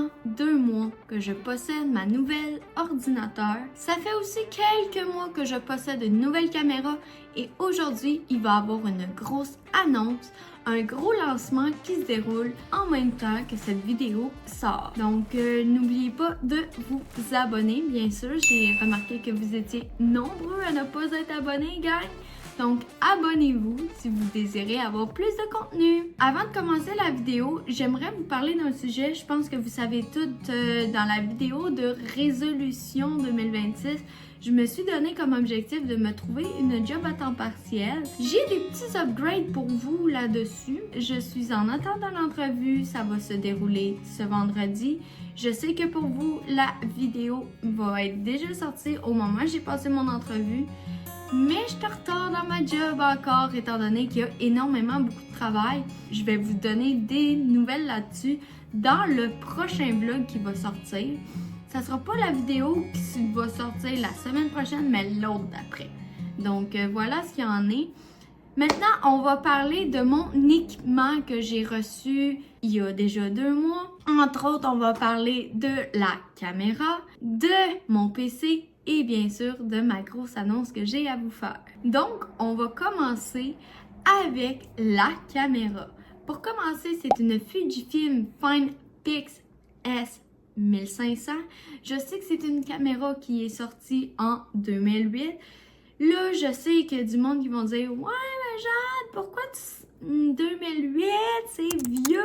maintenant 2 mois que je possède ma nouvelle ordinateur. Ça fait aussi quelques mois que je possède une nouvelle caméra et aujourd'hui, il va y avoir une grosse annonce, un gros lancement qui se déroule en même temps que cette vidéo sort. Donc, n'oubliez pas de vous abonner, bien sûr. J'ai remarqué que vous étiez nombreux à ne pas être abonnés, gang. Donc, abonnez-vous si vous désirez avoir plus de contenu. Avant de commencer la vidéo, j'aimerais vous parler d'un sujet. Je pense que vous savez tout dans la vidéo de résolution 2026. Je me suis donné comme objectif de me trouver une job à temps partiel. J'ai des petits upgrades pour vous là-dessus. Je suis en attendant l'entrevue. Ça va se dérouler ce vendredi. Je sais que pour vous, la vidéo va être déjà sortie au moment où j'ai passé mon entrevue. Mais je suis en retard dans ma job encore, étant donné qu'il y a énormément beaucoup de travail. Je vais vous donner des nouvelles là-dessus dans le prochain vlog qui va sortir. Ça sera pas la vidéo qui va sortir la semaine prochaine, mais l'autre d'après. Donc voilà ce qu'il y en est. Maintenant, on va parler de mon équipement que j'ai reçu il y a déjà 2 mois. Entre autres, on va parler de la caméra, de mon PC et bien sûr de ma grosse annonce que j'ai à vous faire. Donc, on va commencer avec la caméra. Pour commencer, c'est une Fujifilm FinePix S1500. Je sais que c'est une caméra qui est sortie en 2008. Là, je sais qu'il y a du monde qui vont dire « Ouais, mais Jade, pourquoi 2008, c'est vieux,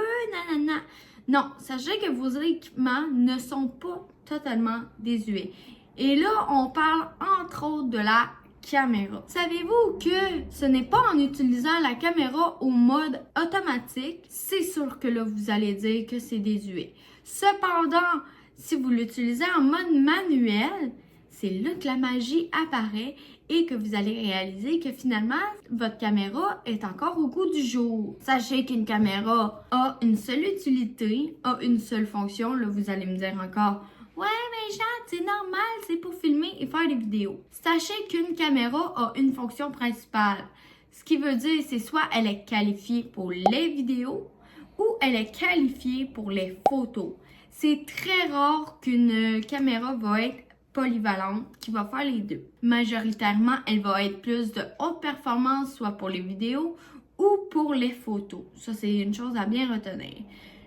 nanana. » Non, sachez que vos équipements ne sont pas totalement désuets. Et là, on parle entre autres de la caméra. Savez-vous que ce n'est pas en utilisant la caméra au mode automatique, c'est sûr que là, vous allez dire que c'est désuet. Cependant, si vous l'utilisez en mode manuel, c'est là que la magie apparaît et que vous allez réaliser que finalement, votre caméra est encore au goût du jour. Sachez qu'une caméra a une seule utilité, a une seule fonction. Là, vous allez me dire encore « Ouais, mais Jade, c'est normal, c'est pour filmer et faire des vidéos. » Sachez qu'une caméra a une fonction principale. Ce qui veut dire, c'est soit elle est qualifiée pour les vidéos ou elle est qualifiée pour les photos. C'est très rare qu'une caméra va être polyvalente qui va faire les deux. Majoritairement, elle va être plus de haute performance, soit pour les vidéos ou pour les photos. Ça, c'est une chose à bien retenir.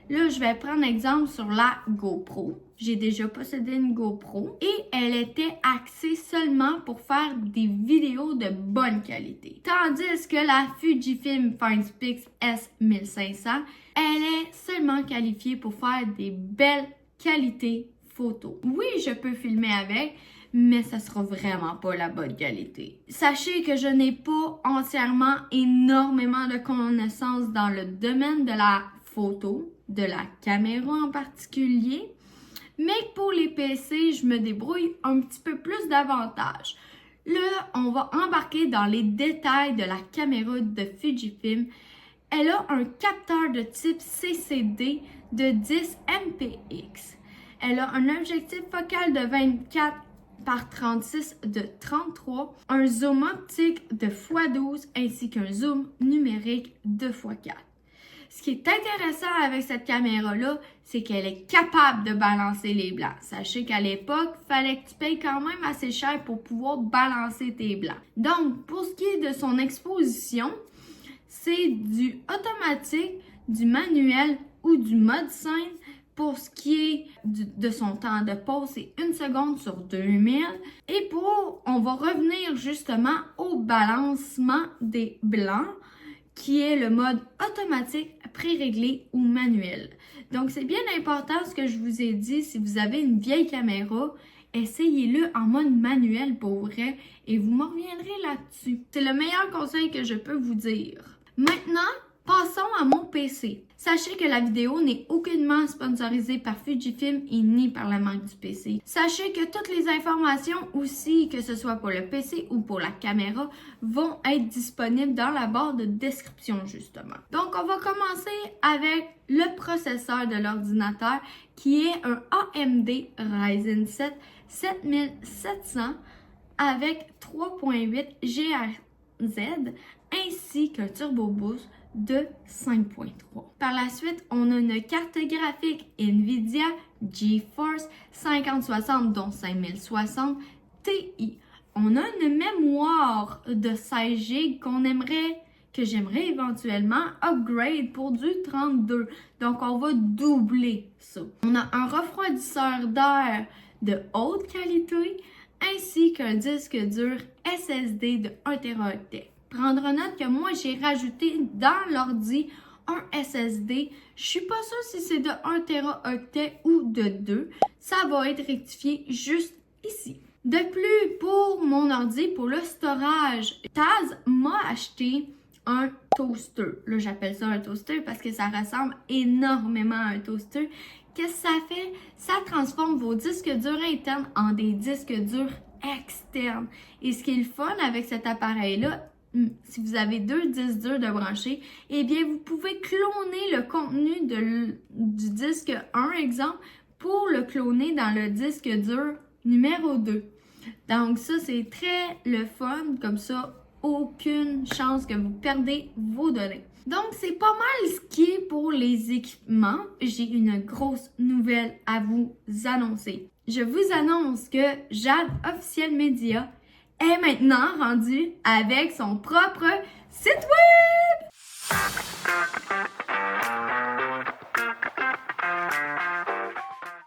Là, je vais prendre exemple sur la GoPro. J'ai déjà possédé une GoPro et elle était axée seulement pour faire des vidéos de bonne qualité. Tandis que la Fujifilm FinePix S1500, elle est seulement qualifiée pour faire des belles qualités photos. Oui, je peux filmer avec, mais ça sera vraiment pas la bonne qualité. Sachez que je n'ai pas entièrement énormément de connaissances dans le domaine de la photo, de la caméra en particulier, mais pour les PC, je me débrouille un petit peu plus davantage. Là, on va embarquer dans les détails de la caméra de Fujifilm. Elle a un capteur de type CCD de 10 MPX. Elle a un objectif focal de 24 par 36 de 33, un zoom optique de x12 ainsi qu'un zoom numérique de x4. Ce qui est intéressant avec cette caméra-là, c'est qu'elle est capable de balancer les blancs. Sachez qu'à l'époque, il fallait que tu payes quand même assez cher pour pouvoir balancer tes blancs. Donc, pour ce qui est de son exposition, c'est du automatique, du manuel ou du mode scène. Pour ce qui est de son temps de pause, c'est 1 seconde sur 2000. Et on va revenir justement au balancement des blancs, qui est le mode automatique, pré-réglé ou manuel. Donc, c'est bien important ce que je vous ai dit. Si vous avez une vieille caméra, essayez-le en mode manuel pour vrai et vous m'en reviendrez là-dessus. C'est le meilleur conseil que je peux vous dire. Maintenant, passons à mon PC. Sachez que la vidéo n'est aucunement sponsorisée par Fujifilm et ni par la marque du PC. Sachez que toutes les informations aussi, que ce soit pour le PC ou pour la caméra, vont être disponibles dans la barre de description justement. Donc, on va commencer avec le processeur de l'ordinateur qui est un AMD Ryzen 7 7700 avec 3.8 GHz ainsi qu'un Turbo Boost de 5.3. Par la suite, on a une carte graphique NVIDIA GeForce 5060 dont 5060 Ti. On a une mémoire de 16 GB que j'aimerais éventuellement upgrade pour du 32. Donc, on va doubler ça. On a un refroidisseur d'air de haute qualité ainsi qu'un disque dur SSD de 1 TB. Prendre note que moi, j'ai rajouté dans l'ordi un SSD. Je suis pas sûre si c'est de 1 TB ou de 2. Ça va être rectifié juste ici. De plus, pour mon ordi, pour le storage, Taz m'a acheté un toaster. Là, j'appelle ça un toaster parce que ça ressemble énormément à un toaster. Qu'est-ce que ça fait? Ça transforme vos disques durs internes en des disques durs externes. Et ce qui est le fun avec cet appareil-là, si vous avez 2 disques durs de brancher, eh bien, vous pouvez cloner le contenu du disque 1, exemple, pour le cloner dans le disque dur numéro 2. Donc ça, c'est très le fun. Comme ça, aucune chance que vous perdez vos données. Donc, c'est pas mal ce qui est pour les équipements. J'ai une grosse nouvelle à vous annoncer. Je vous annonce que Jade Officiel Media est maintenant rendue avec son propre site web!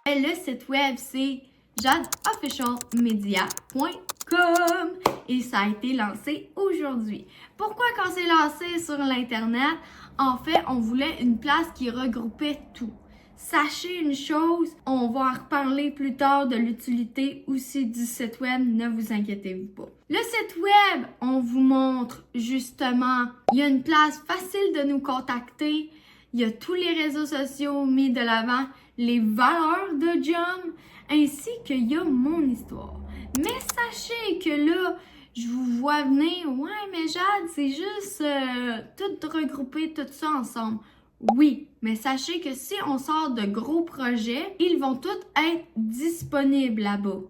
Le site web, c'est jadeofficialmedia.com et ça a été lancé aujourd'hui. Pourquoi quand c'est lancé sur l'Internet? En fait, on voulait une place qui regroupait tout. Sachez une chose, on va en reparler plus tard de l'utilité aussi du site web, ne vous inquiétez pas. Le site web, on vous montre justement, il y a une place facile de nous contacter, il y a tous les réseaux sociaux mis de l'avant, les valeurs de Jum, ainsi qu'il y a mon histoire. Mais sachez que là, je vous vois venir, ouais, mais Jade, c'est juste tout regrouper, tout ça ensemble. Oui, mais sachez que si on sort de gros projets, ils vont tous être disponibles là-bas.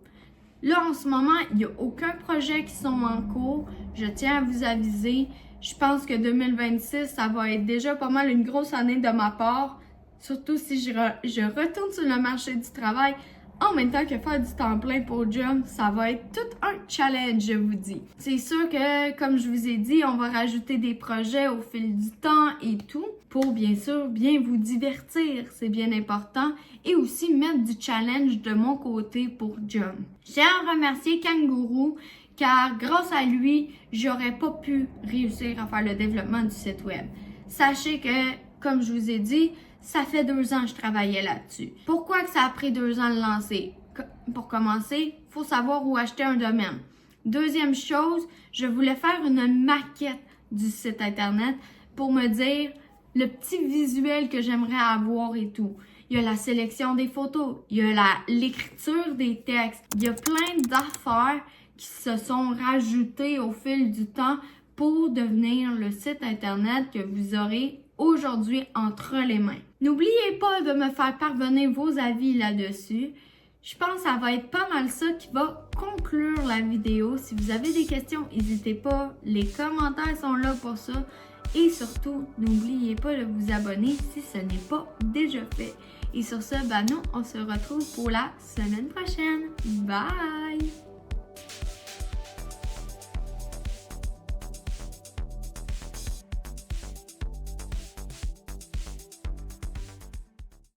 Là, en ce moment, il n'y a aucun projet qui sont en cours. Je tiens à vous aviser. Je pense que 2026, ça va être déjà pas mal une grosse année de ma part. Surtout si je retourne sur le marché du travail. En même temps que faire du temps plein pour Jum, ça va être tout un challenge, je vous dis. C'est sûr que, comme je vous ai dit, on va rajouter des projets au fil du temps et tout pour, bien sûr, bien vous divertir. C'est bien important. Et aussi mettre du challenge de mon côté pour Jum. Je tiens à remercier Kangourou car grâce à lui, j'aurais pas pu réussir à faire le développement du site web. Sachez que, comme je vous ai dit, ça fait 2 ans que je travaillais là-dessus. Pourquoi que ça a pris 2 ans de lancer? Pour commencer, il faut savoir où acheter un domaine. Deuxième chose, je voulais faire une maquette du site internet pour me dire le petit visuel que j'aimerais avoir et tout. Il y a la sélection des photos, il y a l'écriture des textes, il y a plein d'affaires qui se sont rajoutées au fil du temps pour devenir le site internet que vous aurez aujourd'hui entre les mains. N'oubliez pas de me faire parvenir vos avis là-dessus. Je pense que ça va être pas mal ça qui va conclure la vidéo. Si vous avez des questions, n'hésitez pas. Les commentaires sont là pour ça. Et surtout, n'oubliez pas de vous abonner si ce n'est pas déjà fait. Et sur ce, nous, on se retrouve pour la semaine prochaine. Bye!